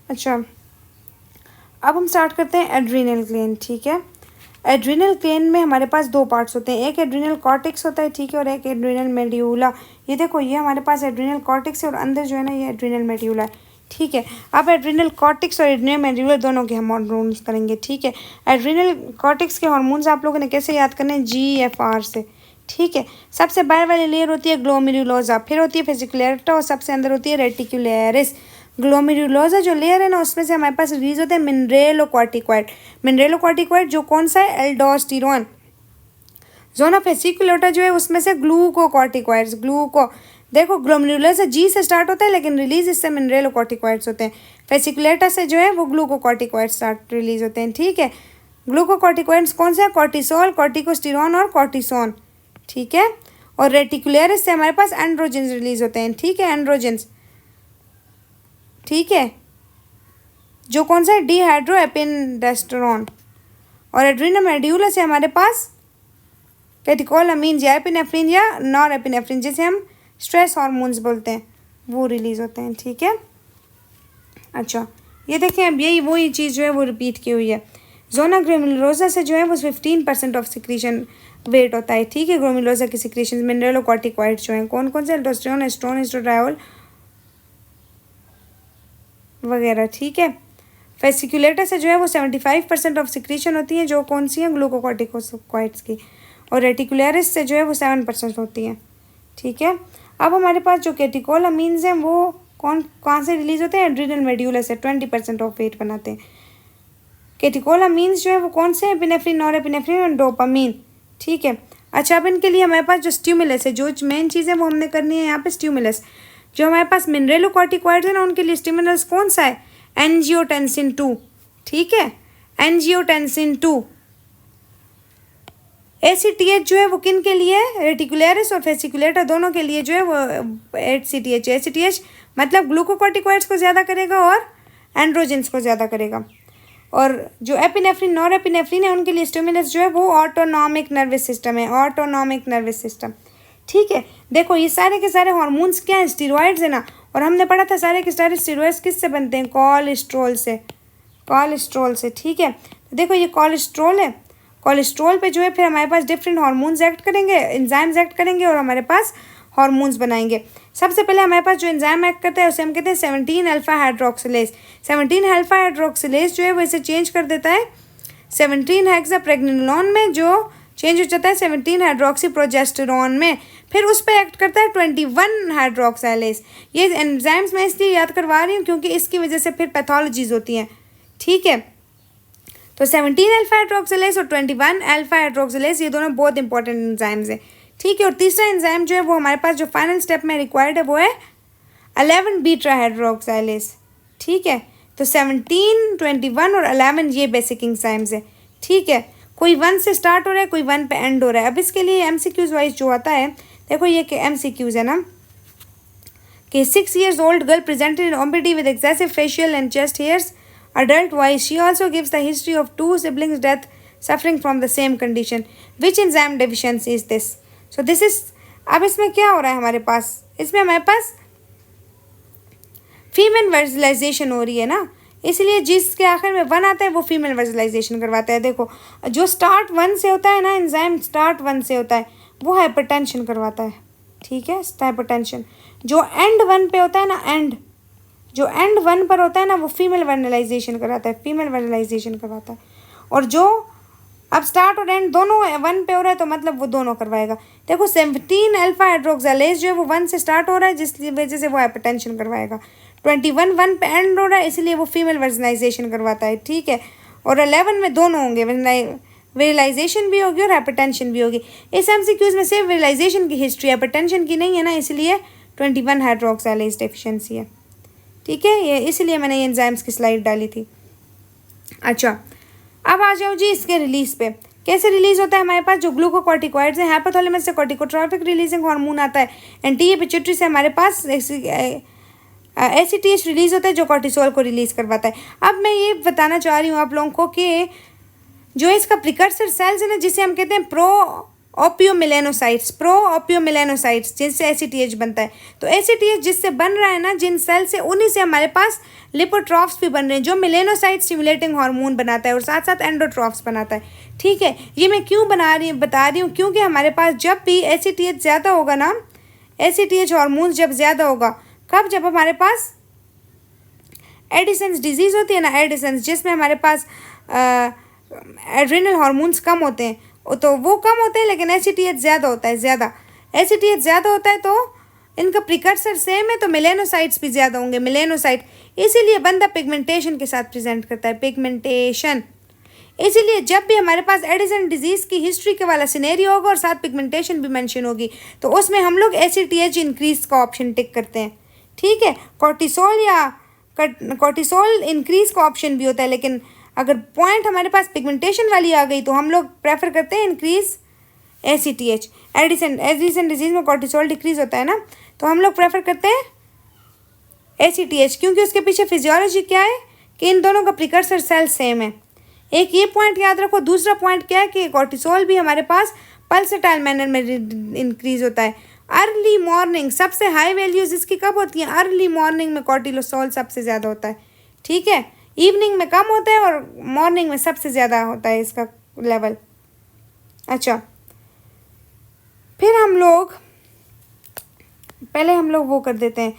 अच्छा, अब हम स्टार्ट करते हैं एड्रीनल ग्लैंड। ठीक है, एड्रीनल ग्लैंड में हमारे पास दो पार्ट्स होते हैं, एक एड्रीनल कॉर्टेक्स होता है, ठीक है, और एक एड्रीनल मेड्यूला। ये देखो, ये हमारे पास एड्रीनल कॉर्टेक्स है और अंदर जो है ना ये एड्रीनल मेड्यूला है। ठीक है, अब एड्रीनल कॉर्टेक्स और एड्रीनल मेड्यूला दोनों के हम हार्मोन्स करेंगे। ठीक है, एड्रीनल कॉर्टेक्स के हार्मोन्स आप लोगों ने कैसे याद करने हैं, GFR से। ठीक है, सबसे बाहर वाली लेयर होती है ग्लोमेरुलोसा, फिर होती है फेसिकुलेटा और सबसे अंदर होती है रेटिकुलरिस। ग्लोमेरुलोसा जो लेयर है ना उसमें से हमारे पास रिलीज होते हैं मिनरेलोकॉर्टिकॉइड। मिनरेलोकॉर्टिकॉइड जो कौन सा है, एल्डोस्टेरोन। जोना फेसिकुलेटा जो है उसमें से ग्लूकोकॉर्टिकॉइड्स, देखो ग्लोमेरुलोसा G से स्टार्ट होता है लेकिन रिलीज इससे मिनरेलोकॉर्टिकॉइड्स होते हैं। फेसिकुलेटा से जो है वो ग्लूकोकॉर्टिकॉइड्स स्टार्ट रिलीज होते हैं। ठीक है, ग्लूकोकॉर्टिकॉइड्स कौन से है, कॉर्टिसोल, कॉर्टिकोस्टेरोन और कॉर्टिसोन। ठीक है, और रेटिकुलरिस से हमारे पास एंड्रोजेंस रिलीज होते हैं। ठीक है, एंड्रोजेंस। ठीक है, जो कौन सा है, डिहाइड्रोएपिनेस्टेरोन। और एड्रीनल मेड्यूला से हमारे पास कैटेकोलामीन या एपिनेफ्रिन या नॉर एपिनेफ्रिन, जिसे हम स्ट्रेस हार्मोन्स बोलते हैं, वो रिलीज होते हैं। ठीक है, अच्छा ये देखें, अब यही वही चीज़ जो है वो रिपीट की हुई है। जोना ग्लोमेरुलोसा से जो है वो 15% ऑफ सिक्रीशन वेट होता है। ठीक है, ग्लोमेरुलोसा की सिक्रीशन मिनरेलोकॉर्टिकॉइड्स जो हैं कौन कौन से, एल्डोस्टेरोन, एस्ट्रोन, एस्ट्रोडायोल वगैरह। ठीक है, फेसिकुलेटा से जो है वो 75% ऑफ सिक्रीशन होती है, जो कौन सी है, ग्लूकोकॉर्टिकोइड्स की। और रेटिकुलरिस से जो है वो 7% होती है। ठीक है, अब हमारे पास जो कैटेकोलामीन्स हैं वो कहाँ से रिलीज होते हैं, एड्रीनल मेड्यूला से, 20% ऑफ वेट बनाते हैं। कैटेकोलामीन्स जो है वो कौन से हैं, एपिनेफ्रिन, नॉरएपिनेफ्रिन और डोपामीन। ठीक है, अच्छा अब इनके लिए हमारे पास जो स्टिमुलस है, जो मेन चीज़ है वो हमने करनी है यहाँ पे स्टिमुलस। जो हमारे पास मिनरेलोकॉर्टिकॉइड्स है ना उनके लिए स्टिमुलस कौन सा है, एंजियोटेंसिन 2। ठीक है, एंजियोटेंसिन 2। ACTH जो है वो किन के लिए, रेटिकुलरिस और फेसिकुलेटा दोनों के लिए जो है वो ACTH मतलब ग्लूकोकॉर्टिकॉइड्स को ज़्यादा करेगा और एंड्रोजेंस को ज़्यादा करेगा। और जो एपिनेफ्रिन, नॉरएपिनेफ्रिन है उनके लिए स्टिमुलस जो है वो ऑटोनॉमिक नर्वस सिस्टम है, ऑटोनॉमिक नर्वस सिस्टम। ठीक है, देखो ये सारे के सारे हार्मोन्स क्या हैं, स्टेरॉइड्स है ना, और हमने पढ़ा था सारे के सारे स्टेरॉइड्स किससे बनते हैं, कोलेस्ट्रॉल से, कोलेस्ट्रॉल से। ठीक है, तो देखो ये कोलेस्ट्रॉल है, कोलेस्ट्रॉल पे जो है फिर हमारे पास डिफरेंट हार्मोन्स एक्ट करेंगे, एंजाइम्स एक्ट करेंगे और हमारे पास हार्मोन्स बनाएंगे। सबसे पहले हमारे पास जो एंजाइम एक्ट करता है उसे हम कहते हैं 17 अल्फा हाइड्रोक्सिलेज। 17 अल्फा हाइड्रोक्सिलेज जो है वो इसे चेंज कर देता है 17 हेक्साप्रेग्नेनोलोन में, जो चेंज हो जाता है 17 हाइड्रोक्सी प्रोजेस्टेरोन में, फिर उस पर एक्ट करता है 21 हाइड्रोक्साइलेज। ये एंजाइम्स मैं इसलिए याद करवा रही हूँ क्योंकि इसकी वजह से फिर पैथोलॉजीज होती हैं। ठीक है, तो 17 अल्फा हाइड्रोक्सिलेज और 21 अल्फा हाइड्रोक्सिलेज ये दोनों बहुत इंपॉर्टेंट एंजाइम्स हैं। ठीक है, और तीसरा एंजाइम जो है वो हमारे पास जो फाइनल स्टेप में रिक्वायर्ड है वो है 11 बीटा हाइड्रोक्साइलेज। ठीक है, तो 17, 21 और 11 ये बेसिक एंजाइम्स है। ठीक है, कोई 1 से स्टार्ट हो रहा है, कोई 1 पे एंड हो रहा है। अब इसके लिए MCQs वाइज जो आता है, देखो ये कि MCQs है ना कि 6 years old girl presented in OPD with excessive facial and chest hairs, adult wise. She also gives the history of 2 siblings death suffering from the same condition. Which enzyme deficiency is this? So this is, अब इसमें क्या हो रहा है हमारे पास, इसमें हमारे पास female वर्जलाइजेशन हो रही है ना, इसलिए जिसके आखिर में 1 आता है वो फीमेल वर्जलाइजेशन करवाता है। देखो जो स्टार्ट 1 से होता है ना, एंजाइम स्टार्ट 1 से होता है वो हाइपरटेंशन करवाता है। ठीक है, हाइपरटेंशन। जो एंड 1 पे होता है ना, जो एंड 1 पर होता है ना वो फीमेल वर्नलाइजेशन कराता है, फीमेल वर्नलाइजेशन करवाता है। और जो अब स्टार्ट और एंड दोनों 1 पे हो रहा है तो मतलब वो दोनों करवाएगा। देखो 17 अल्फा हाइड्रोक्साइलेज जो है वो 1 से स्टार्ट हो रहा है जिसकी वजह से वो हाइपरटेंशन करवाएगा। 21 1 पे एंड हो रहा है इसलिए वो फीमेल वर्नलाइजेशन करवाता है। ठीक है, और 11 में दोनों होंगे, विरलाइजेशन भी होगी और हाइपरटेंशन भी होगी। इस MCQs में सिर्फ विरलाइजेशन की हिस्ट्री, हाइपरटेंशन की नहीं है ना, इसलिए 21 हाइड्रोक्साइलेज डेफिशिएंसी है। ठीक है, ये इसलिए मैंने ये एंजाइम्स की स्लाइड डाली थी। अच्छा अब आ जाओ जी इसके रिलीज पे, कैसे रिलीज होता है हमारे पास जो ग्लूकोकॉर्टिकॉइड्स हैं, हाइपोथैलेमस से कॉर्टिकोट्रोपिक रिलीजिंग हार्मोन आता है, एंटी पिट्यूटरी से हमारे पास ACTH रिलीज होता है जो कॉर्टिसोल को रिलीज करवाता है। अब मैं ये बताना चाह रही हूँ आप लोगों को कि जो इसका प्रिकर्सर सेल्स है ना, जिसे हम कहते हैं ओपियोमिलेनोसाइट्स, प्रो ओपियोमिलेनोसाइट्स, जिनसे एसीटीएच बनता है। तो एसीटीएच जिससे बन रहा है ना, जिन सेल से, उन्हीं से हमारे पास लिपोट्रॉफ्स भी बन रहे हैं, जो मिलेनोसाइट स्टिमुलेटिंग हार्मोन बनाता है और साथ साथ एंडोट्रॉफ्स बनाता है। ठीक है, ये मैं क्यों बता रही हूँ, क्योंकि हमारे पास जब भी एसीटीएच ज़्यादा होगा ना, एसीटीएच हार्मोन जब ज़्यादा होगा, कब, जब हमारे पास एडिसन्स डिजीज़ होती है ना, एडिसन्स, जिसमें हमारे पास एड्रिनल हार्मोन्स कम होते हैं, तो वो कम होते हैं, लेकिन एसीटीएच ज़्यादा होता है, ज़्यादा एसीटीएच ज़्यादा होता है, तो इनका प्रिकर्सर सेम है, तो मिलेनोसाइट्स भी ज़्यादा होंगे, मिलेनोसाइट, इसीलिए बंदा पिगमेंटेशन के साथ प्रेजेंट करता है, पिगमेंटेशन। इसीलिए जब भी हमारे पास एडिसन डिजीज़ की हिस्ट्री के वाला सिनेरियो होगा और साथ पिगमेंटेशन भी मेंशन होगी, तो उसमें हम लोग एसीटीएच इंक्रीज का ऑप्शन टिक करते हैं। ठीक है, कॉर्टिसोल या कॉर्टिसोल इंक्रीज का ऑप्शन भी होता है, लेकिन अगर पॉइंट हमारे पास पिगमेंटेशन वाली आ गई तो हम लोग प्रेफर करते हैं इंक्रीज एसीटीएच। एडिसन डिजीज़ में कॉर्टिसोल डिक्रीज होता है ना, तो हम लोग प्रेफर करते हैं एसीटीएच, क्योंकि उसके पीछे फिजियोलॉजी क्या है कि इन दोनों का प्रिकर्सर सेल सेम है। एक ये पॉइंट याद रखो। दूसरा पॉइंट क्या है कि कॉर्टिसोल भी हमारे पास पल्सेटाइल मैनर में इंक्रीज होता है। अर्ली मॉर्निंग सबसे हाई वैल्यूज इसकी कब होती हैं? अर्ली मॉर्निंग में कॉर्टिसोल सबसे ज़्यादा होता है। ठीक है, इवनिंग में कम होता है और मॉर्निंग में सबसे ज़्यादा होता है इसका लेवल। अच्छा, फिर हम लोग वो कर देते हैं,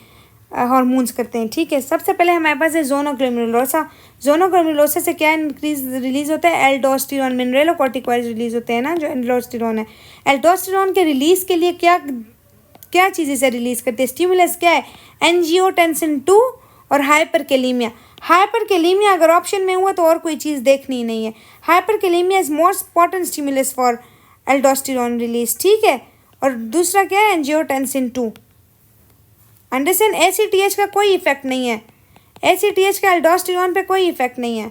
हार्मोन्स करते हैं। ठीक है, सबसे पहले हमारे पास है ज़ोनोग्लोमेरुलोसा। ज़ोनोग्लोमेरुलोसा से क्या रिलीज़ होता है? एल्डोस्टेरोन, मिनरलोकॉर्टिकॉइड्स रिलीज़ होते हैं ना, जो एल्डोस्टेरोन है। एल्डोस्टेरोन के रिलीज़ के लिए क्या चीज़ें से रिलीज़ करते हैं? स्टिमुलस क्या है? एंजियोटेंसिन 2 और हाइपरकेलीमिया। हाइपरकेलीमिया अगर ऑप्शन में हुआ तो और कोई चीज़ देखनी ही नहीं है। Hyperkalaemia is most important stimulus for aldosterone release. ठीक है, और दूसरा क्या है? एंजियोटेंसिन 2। अंडरस्टैंड? एसीटीएच का कोई इफेक्ट नहीं है, एसीटीएच का एल्डोस्टेरोन पे कोई इफेक्ट नहीं है।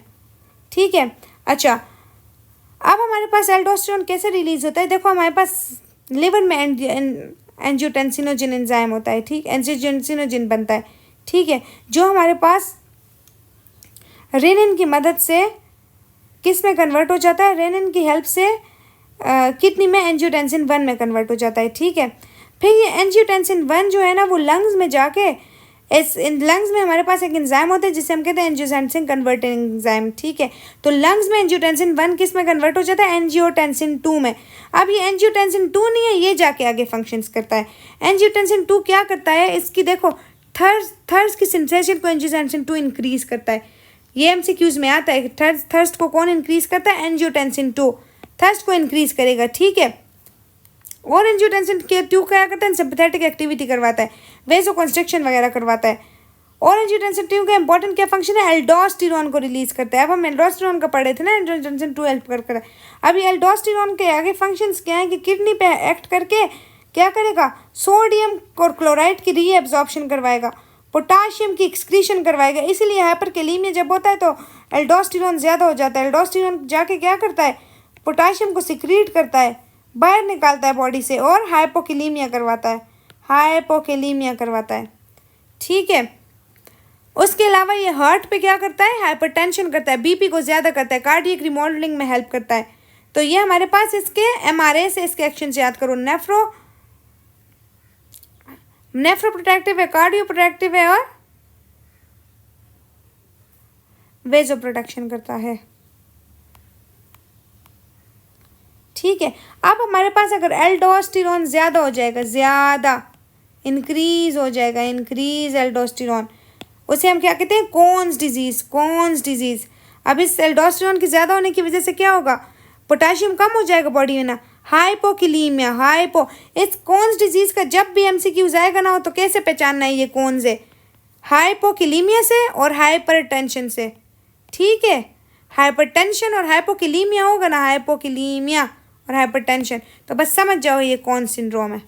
ठीक है, अच्छा, अब हमारे पास एल्डोस्टेरोन कैसे रिलीज होता है? देखो, हमारे पास लिवर में एंजियोटेंसिनोजिन एंजाइम होता है। ठीक, एंजियोटेंसिनोजिन बनता है। ठीक है, जो हमारे पास रेनिन की मदद से किस में कन्वर्ट हो जाता है? रेनिन की हेल्प से किडनी में एंजियोटेंसिन 1 में कन्वर्ट हो जाता है। ठीक है, फिर ये एंजियोटेंसिन 1 जो है ना, वो लंग्स में जाके लंग्स में हमारे पास एक एंजाइम होता है जिसे हम कहते हैं एंजियोटेंसिन कन्वर्टिंग एंजाइम। ठीक है, तो लंग्स में एंजियोटेंसिन 1 किस में कन्वर्ट हो जाता है? एंजियोटेंसिन 2 में। अब ये एंजियोटेंसिन 2 नहीं है, ये जाके आगे फंक्शंस करता है। एंजियोटेंसिन 2 क्या करता है? इसकी देखो, थर्स्ट की सेंसेशन को एंजियोटेंसिन 2 इंक्रीज करता है। ये एमसीक्यूज में आता है। थर्स्ट को कौन इंक्रीज करता है? एंजियोटेंसिन 2 थर्स्ट को इंक्रीज करेगा। ठीक है, और एंजियोटेंसिन के 2 क्या करता है? सिंपैथेटिक एक्टिविटी करवाता है, वेसो कंस्ट्रक्शन वगैरह करवाता है। और एंजियोटेंसिन 2 का इंपॉर्टेंट क्या फंक्शन है? एल्डोस्टेरोन को रिलीज करता है। अब हम एल्डोस्टेरोन का पढ़े थे ना, एंजियोटेंसिन 2 हेल्प करता है। अब ये एल्डोस्टेरोन के आगे फंक्शंस क्या है कि किडनी पे एक्ट करके क्या करेगा? सोडियम और क्लोराइड की रीएब्जॉर्प्शन करवाएगा, पोटाशियम की एक्सक्रीशन करवाएगा। इसीलिए हाइपरकेलीमिया जब होता है तो एल्डोस्टेरोन ज़्यादा हो जाता है। एल्डोस्टेरोन जाके क्या करता है? पोटाशियम को सिक्रीट करता है, बाहर निकालता है बॉडी से, और हाइपोकेलीमिया करवाता है, हाइपोकेलीमिया करवाता है। ठीक है, उसके अलावा ये हार्ट पे क्या करता है? हाइपरटेंशन करता है, बीपी को ज़्यादा करता है, कार्डियक रिमॉडलिंग में हेल्प करता है। तो ये हमारे पास इसके एमआरए से इसके एक्शन से याद करो। नेफ्रोप्रोटेक्टिव है, कार्डियो प्रोटेक्टिव है, और वेजो प्रोटेक्शन करता है। ठीक है, अब हमारे पास अगर एल्डोस्टेरोन ज़्यादा हो जाएगा, ज़्यादा इंक्रीज हो जाएगा, इंक्रीज एल्डोस्टेरोन, उसे हम क्या कहते हैं? Conn's disease, Conn's disease. अब इस एल्डोस्टेरोन की ज़्यादा होने की वजह से क्या होगा? पोटाशियम कम हो जाएगा बॉडी में ना, हाइपोकेलीमिया, इस कोन्स डिजीज़ का जब भी एमसीक्यूज आएगा ना, हो तो कैसे पहचानना है ये कोन्स है? हाइपोकेलीमिया से और हाइपरटेंशन से। ठीक है, हाइपरटेंशन और हाइपोकेलीमिया होगा ना, हाइपोकेलीमिया और हाइपरटेंशन, तो बस समझ जाओ ये कौन सिंड्रोम है।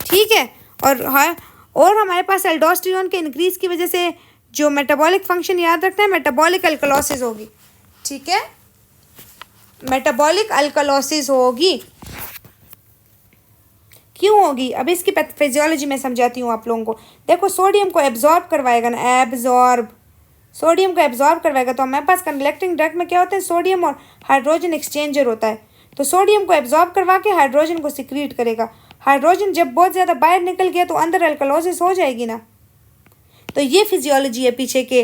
ठीक है, और हमारे पास एल्डोस्टेरोन के इंक्रीज की वजह से जो मेटाबॉलिक फंक्शन याद रखना है, मेटाबॉलिक अल्कलोसिस होगी। ठीक है, मेटाबॉलिक अल्कलोसिस होगी। क्यों होगी? अब इसकी फिजियोलॉजी में समझाती हूँ आप लोगों को। देखो, सोडियम को एब्जॉर्ब करवाएगा ना, सोडियम को एब्जॉर्ब करवाएगा, तो हमारे पास कंडक्टिंग ड्रग में क्या होता है? सोडियम और हाइड्रोजन एक्सचेंजर होता है। तो सोडियम को एब्जॉर्ब करवा के हाइड्रोजन को सिक्रीट करेगा। हाइड्रोजन जब बहुत ज़्यादा बाहर निकल गया तो अंदर अल्कलोसिस हो जाएगी ना। तो ये फिजियोलॉजी है पीछे के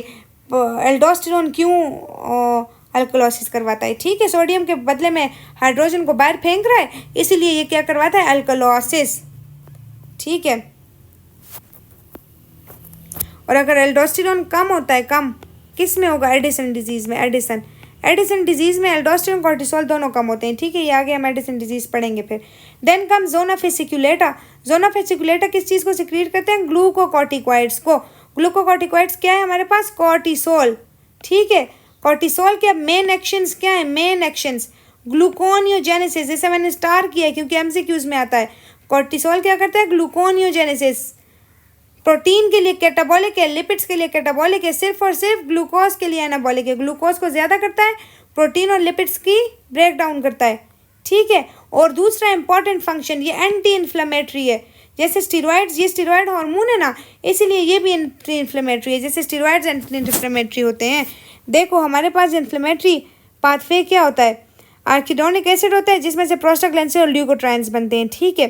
एल्डोस्टेरोन क्यों अल्कलोसिस करवाता है। ठीक है, सोडियम के बदले में हाइड्रोजन को बाहर फेंक रहा है, इसीलिए ये क्या करवाता है, अल्कलोसिस। ठीक है, और अगर एल्डोस्टेरोन कम होता है, कम किस में होगा, एडिसन डिजीज़ में। एडिसन डिजीज़ में एल्डोस्टेरोन कोर्टिसोल दोनों कम होते हैं। ठीक है, ये आगे हम एडिसन डिजीज़ पढ़ेंगे फिर। Then come zona fasciculata. Zona fasciculata किस चीज़ को सिक्रीट करते हैं, ग्लूकोकॉर्टिकॉइड्स को। ग्लूकोकॉर्टिकॉइड्स क्या है हमारे पास, कॉर्टिसोल। ठीक है, कॉर्टिसोल के अब मेन एक्शंस क्या है, मेन एक्शंस ग्लूकोनियोजेनेसिस, जैसे मैंने स्टार किया है क्योंकि एमसीक्यूज में आता है। कॉर्टिसोल क्या करता है, ग्लूकोनियोजेनेसिस। प्रोटीन के लिए कैटाबॉलिक है, लिपिड्स के लिए कैटाबॉलिक है, सिर्फ और सिर्फ ग्लूकोज के लिए एनाबॉलिक है। ग्लूकोज को ज़्यादा करता है, प्रोटीन और लिपिड्स की ब्रेक डाउन करता है। ठीक है, और दूसरा इंपॉर्टेंट फंक्शन ये एंटी इन्फ्लेमेटरी है। जैसे स्टीरॉयड्स, ये स्टीरॉयड हार्मोन है ना, इसीलिए ये भी एंटी इन्फ्लेमेटरी है। जैसे स्टीरॉयड्स एंटी इन्फ्लेमेटरी होते हैं। देखो हमारे पास इन्फ्लेमेटरी पाथवे क्या होता है, आर्किडोनिक एसिड होता है जिसमें से प्रोस्टाग्लैंडिन और ल्यूकोट्राइन्स बनते हैं। ठीक है,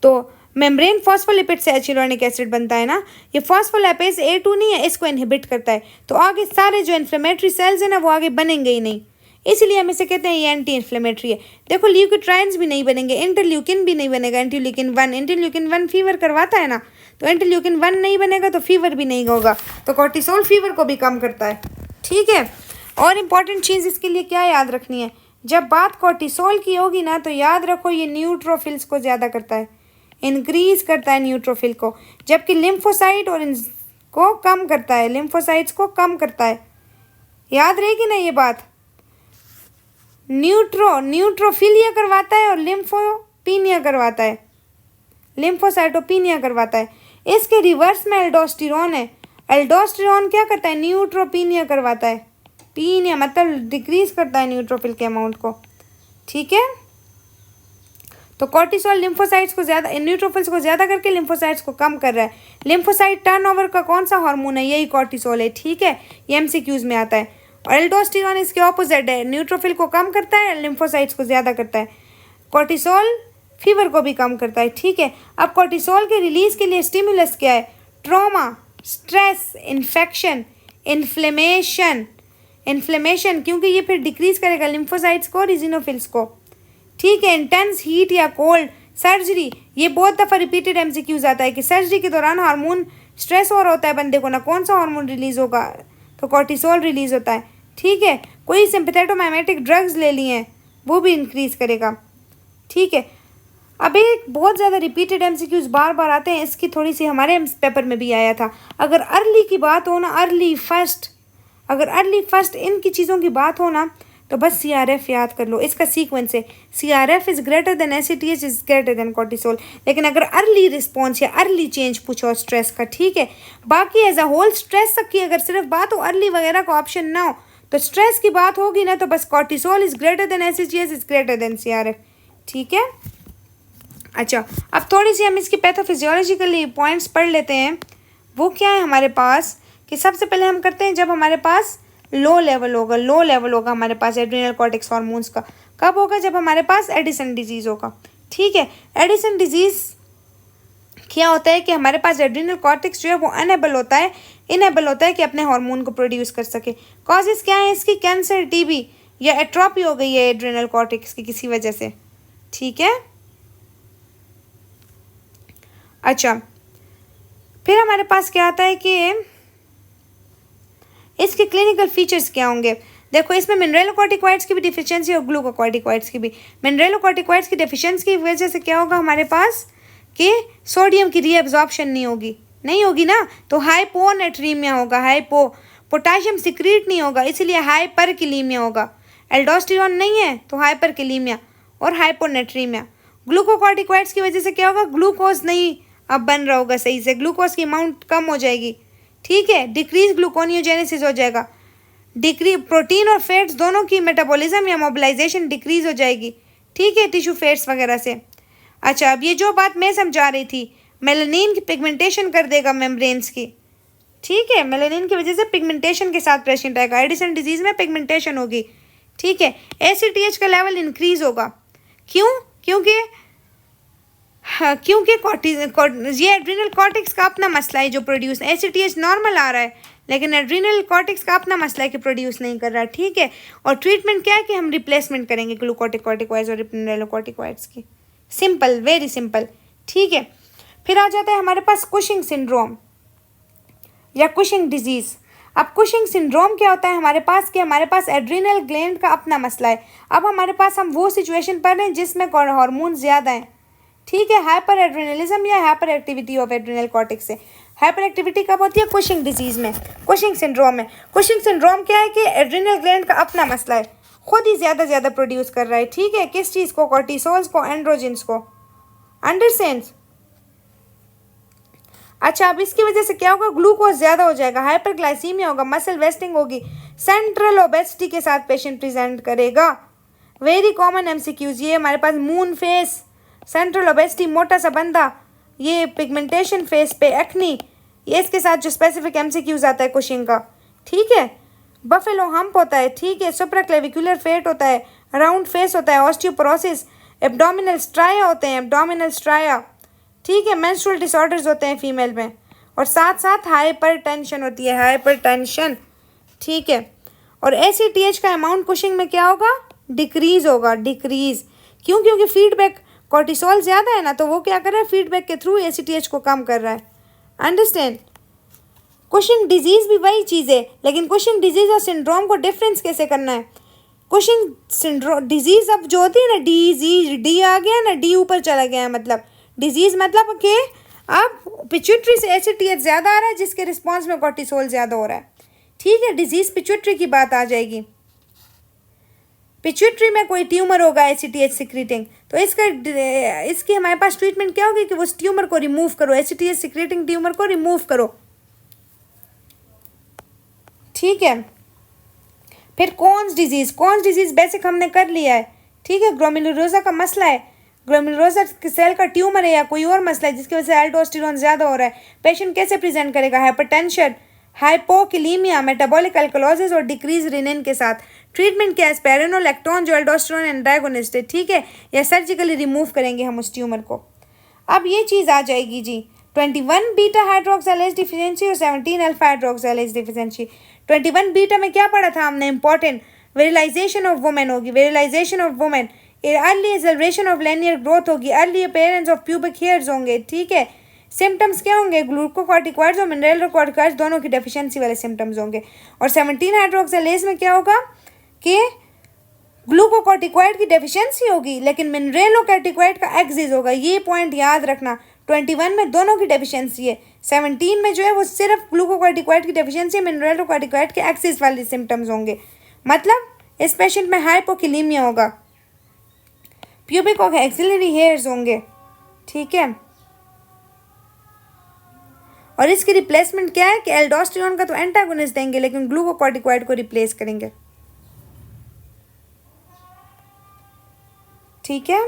तो मेम्ब्रेन फॉस्फोलिपिड से एचिलोनिक एसिड बनता है ना। ये फॉस्फोलिपेज A2 नहीं है, इसको इनहिबिट करता है। तो आगे सारे जो इन्फ्लेमेटरी सेल्स हैं ना वो आगे बनेंगे ही नहीं, इसीलिए हम इसे कहते हैं ये एंटी इन्फ्लेमेटरी है। देखो ल्यूकोट्राइन्स भी नहीं बनेंगे, इंटरल्यूकिन भी नहीं बनेगा, इंटरल्यूकिन 1 फीवर करवाता है ना, तो इंटरल्यूकिन 1 नहीं बनेगा तो फीवर भी नहीं होगा। तो कॉर्टिसोल फीवर को भी कम करता है। ठीक है, और इम्पॉर्टेंट चीज़ इसके लिए क्या याद रखनी है, जब बात कॉर्टिसोल की होगी ना तो याद रखो ये न्यूट्रोफिल्स को ज़्यादा करता है, इंक्रीज करता है न्यूट्रोफिल को, जबकि लिम्फोसाइट और इनको कम करता है, लिम्फोसाइट्स को कम करता है। याद रहेगी ना ये बात, न्यूट्रोफिलिया करवाता है और लिम्फोपीनिया करवाता है, लिम्फोसाइटोपीनिया करवाता है। इसके रिवर्स में एल्डोस्टेरोन है। एल्डोस्टेरोन क्या करता है, न्यूट्रोपीनिया करवाता है। पीनिया मतलब डिक्रीज करता है न्यूट्रोफिल के अमाउंट को। ठीक है, तो कॉर्टिसोल लिम्फोसाइट्स को ज़्यादा, न्यूट्रोफिल्स को ज़्यादा करके लिम्फोसाइट्स को कम कर रहा है। लिम्फोसाइट टर्नओवर का कौन सा हार्मोन है, यही कॉर्टिसोल है। ठीक है, ये एमसीक्यूज में आता है। और एल्डोस्टेरोन इसके ऑपोजिट है, न्यूट्रोफिल को कम करता है, लिम्फोसाइट्स को ज़्यादा करता है। कॉर्टिसोल फीवर को भी कम करता है। ठीक है, अब कॉर्टिसोल के रिलीज के लिए स्टिमुलस क्या है, ट्रॉमा, स्ट्रेस, इन्फेक्शन, इन्फ्लेमेशन, क्योंकि ये फिर डिक्रीज करेगा लिम्फोसाइट्स को और इजिनोफिल्स को। ठीक है, इंटेंस हीट या कोल्ड, सर्जरी, ये बहुत दफ़ा रिपीटेड एमसीक्यूज आता है कि सर्जरी के दौरान हार्मोन स्ट्रेस और होता है बंदे को ना, कौन सा हार्मोन रिलीज होगा, तो कॉर्टिसोल रिलीज होता है। ठीक है, कोई सिंपैथेटोमाइमेटिक ड्रग्स ले लिए हैं वो भी इंक्रीज करेगा। ठीक है, अब एक बहुत ज़्यादा रिपीटेड एमसीक्यूज बार बार आते हैं, इसकी थोड़ी सी हमारे पेपर में भी आया था। अगर अर्ली की बात हो ना, अगर अर्ली फर्स्ट इनकी चीज़ों की बात हो ना तो बस CRF याद कर लो, इसका सीक्वेंस है CRF is greater than ACTH is greater than cortisol. लेकिन अगर अर्ली रिस्पॉन्स या अर्ली चेंज पूछो स्ट्रेस का, ठीक है, बाकी एज अ होल स्ट्रेस तक की अगर सिर्फ बात हो, अर्ली वगैरह का ऑप्शन ना हो, तो स्ट्रेस की बात होगी ना तो बस cortisol is greater than ACTH is greater than CRF। ठीक है, अच्छा अब थोड़ी सी हम इसकी पैथोफिजियोलॉजिकली पॉइंट्स पढ़ लेते हैं। वो क्या है हमारे पास कि सबसे पहले हम करते हैं जब हमारे पास लो लेवल होगा हमारे पास एड्रिनल कॉर्टेक्स हार्मोन्स का। कब होगा, जब हमारे पास एडिसन डिजीज़ होगा। ठीक है, एडिसन डिजीज़ क्या होता है कि हमारे पास एड्रिनल कॉर्टेक्स जो है वो इनेबल होता है कि अपने हार्मोन को प्रोड्यूस कर सके। कॉजेज़ क्या है इसकी, कैंसर, टीबी या एट्रोपी हो गई है एड्रिनल कॉर्टेक्स की किसी वजह से। ठीक है, अच्छा फिर हमारे पास क्या आता है कि इसके क्लिनिकल फीचर्स क्या होंगे। देखो इसमें मिनरलोकॉर्टिकॉइड्स की भी डिफिशियंसी और ग्लूकोकॉर्टिकॉइड्स की भी। मिनरलोकॉर्टिकॉइड्स की डिफिशियंसी की वजह से क्या होगा हमारे पास कि सोडियम की रीअब्जॉर्प्शन नहीं होगी ना, तो हाइपोनेट्रीमिया होगा, पोटाशियम सिक्रीट नहीं होगा, इसलिए हाइपरकिलीमिया होगा। एल्डोस्टेरोन नहीं है तो हाइपरकिलीमिया और हाइपोनेट्रीमिया। ग्लूकोकॉर्टिकॉइड्स की वजह से क्या होगा, ग्लूकोज नहीं अब बन रहा होगा सही से, ग्लूकोज की अमाउंट कम हो जाएगी। ठीक है, डिक्रीज ग्लूकोनियोजेनेसिस हो जाएगा, प्रोटीन और फैट्स दोनों की मेटाबॉलिज्म या मोबिलाइजेशन डिक्रीज हो जाएगी। ठीक है, टिश्यू फैट्स वगैरह से। अच्छा अब ये जो बात मैं समझा रही थी, मेलानिन की पिगमेंटेशन कर देगा मेम्ब्रेन्स की। ठीक है, मेलानिन की वजह से पिगमेंटेशन के साथ पेशेंट आएगा, एडिसन डिजीज़ में पिगमेंटेशन होगी। ठीक है। ACTH का लेवल इंक्रीज होगा। क्यों? क्योंकि ये एड्रिनल कॉर्टेक्स का अपना मसला है जो प्रोड्यूस, ACTH नॉर्मल आ रहा है लेकिन एड्रिनल कॉर्टेक्स का अपना मसला है कि प्रोड्यूस नहीं कर रहा। ठीक है। और ट्रीटमेंट क्या है कि हम रिप्लेसमेंट करेंगे ग्लूकोकॉर्टिकॉइड्स और रिप्रेनोलोकॉर्टिकॉइड्स की। Simple, very simple. ठीक है। फिर आ जाता है हमारे पास कुशिंग सिंड्रोम या कुशिंग डिजीज़। अब कुशिंग सिंड्रोम क्या होता है हमारे पास कि हमारे पास एड्रिनल ग्लैंड का अपना मसला है। अब हमारे पास हम वो सिचुएशन पर हैं जिसमें हार्मोन ज़्यादा हैं। ठीक है। हाइपर एड्रिनलिज्म या hyper activity of adrenal cortex से। हाइपर एक्टिविटी कब होती है? कुशिंग डिजीज़ में, कुशिंग सिंड्रोम में। कुशिंग सिंड्रोम क्या है कि एड्रिनल ग्लैंड का अपना मसला है, खुद ही ज़्यादा प्रोड्यूस कर रहा है। ठीक है। किस चीज़ को? कॉर्टिसोल्स को, एंड्रोजिन्स को। अंडरस्टैंड? अच्छा, अब इसकी वजह से क्या होगा? ग्लूकोज ज़्यादा हो जाएगा, हाइपरग्लाइसीमिया होगा, मसल वेस्टिंग होगी, सेंट्रल ओबेसिटी के साथ पेशेंट प्रेजेंट करेगा। वेरी कॉमन MCQs ये हमारे पास मून फेस, सेंट्रल ओबेसिटी, मोटा सा बंदा, ये पिगमेंटेशन फेस पे, एक्नी, ये इसके साथ जो स्पेसिफिक MCQs आता है कुशिंग का। ठीक है। बफेलो हम्प होता है। ठीक है। सुप्राक्लेविकुलर फेट होता है, राउंड फेस होता है, ऑस्टियोपोरोसिस, एब्डोमिनल स्ट्राया होते हैं, एब्डोमिनल स्ट्राया। ठीक है। मेंस्ट्रुअल डिसऑर्डर्स होते हैं फीमेल में, और साथ साथ हाइपरटेंशन होती है, हाइपरटेंशन। ठीक है। और ACTH का अमाउंट कुशिंग में क्या होगा? डिक्रीज होगा, डिक्रीज। क्यों? क्योंकि फीडबैक कॉर्टिसोल ज़्यादा है ना, तो वो क्या कर रहा है? फीडबैक के थ्रू ACTH को कम कर रहा है। अंडरस्टैंड? कुशिंग डिजीज़ भी वही चीज़ है, लेकिन कुशिंग डिजीज़ और सिंड्रोम को डिफरेंस कैसे करना है? कुशिंग सिंड्रोम डिजीज़ अब जो होती है ना, डी आ गया ना, डी ऊपर चला गया है, मतलब डिजीज़ मतलब कि अब पिट्यूटरी से ACTH ज़्यादा आ रहा है जिसके रिस्पॉन्स में कॉर्टिसोल ज़्यादा हो रहा है। ठीक है। डिजीज़ पिट्यूटरी की बात आ जाएगी। पिट्यूटरी में कोई ट्यूमर होगा ACTH सिक्रीटिंग, तो इसकी हमारे पास ट्रीटमेंट क्या होगी कि उस ट्यूमर को रिमूव करो, ACTH सिक्रीटिंग ट्यूमर को रिमूव करो। ठीक है। फिर कॉन्स डिजीज़ बेसिक हमने कर लिया है। ठीक है। ग्लोमेरुलोसा का मसला है, ग्लोमेरुलोसा सेल का ट्यूमर है या कोई और मसला है जिसकी वजह से एल्डोस्टेरोन ज़्यादा हो रहा है। पेशेंट कैसे प्रेजेंट करेगा? हाइपरटेंशन, हाइपोकिलीमिया, मेटाबॉलिक अल्कलोसिस और डिक्रीज रिनिन के साथ। ट्रीटमेंट क्या है? स्पेरेनोलैक्टोन जो एल्डोस्टेरोन एंटागोनिस्ट है। ठीक है। या सर्जिकली रिमूव करेंगे हम उस ट्यूमर को। अब ये चीज़ आ जाएगी जी 21 बीटा हाइड्रोक्साइलेज डिफिशिएंसी और 17 अल्फा हाइड्रोक्साइलेज डिफिशिएंसी। 21 बीटा में क्या पढ़ा था हमने? इंपॉर्टेंट विरलाइजेशन ऑफ वुमेन होगी, virilisation of women, early acceleration of linear growth होगी, early appearance of pubic hairs होंगे। ठीक है। सिम्टम्स क्या होंगे? ग्लूकोकॉर्टिकॉइड्स और मिनरलोकॉर्टिकॉइड्स दोनों की डेफिशिएंसी वाले सिम्टम्स होंगे। और 17 हाइड्रोक्साइलेज में क्या होगा कि ग्लूकोकॉर्टिकॉइड की डेफिशिएंसी होगी लेकिन मिनरलोकॉर्टिकॉइड का एक्सिस होगा। ये पॉइंट याद रखना। 21 में दोनों की डेफिशिएंसी है, 17 में जो है वो सिर्फ ग्लूकोकॉर्टिकॉइड की डेफिशिएंसी, मिनरलोकॉर्टिकॉइड के एक्सिस वाले सिम्टम्स होंगे। मतलब इस पेशेंट में हाइपोकिलीमिया होगा, प्यूबिक और एक्सिलरी हेयर्स होंगे। ठीक है। और इसकी रिप्लेसमेंट क्या है कि एल्डोस्टेरोन का तो एंटागोनिस्ट देंगे लेकिन ग्लूकोकॉर्टिकॉइड को रिप्लेस करेंगे। ठीक है।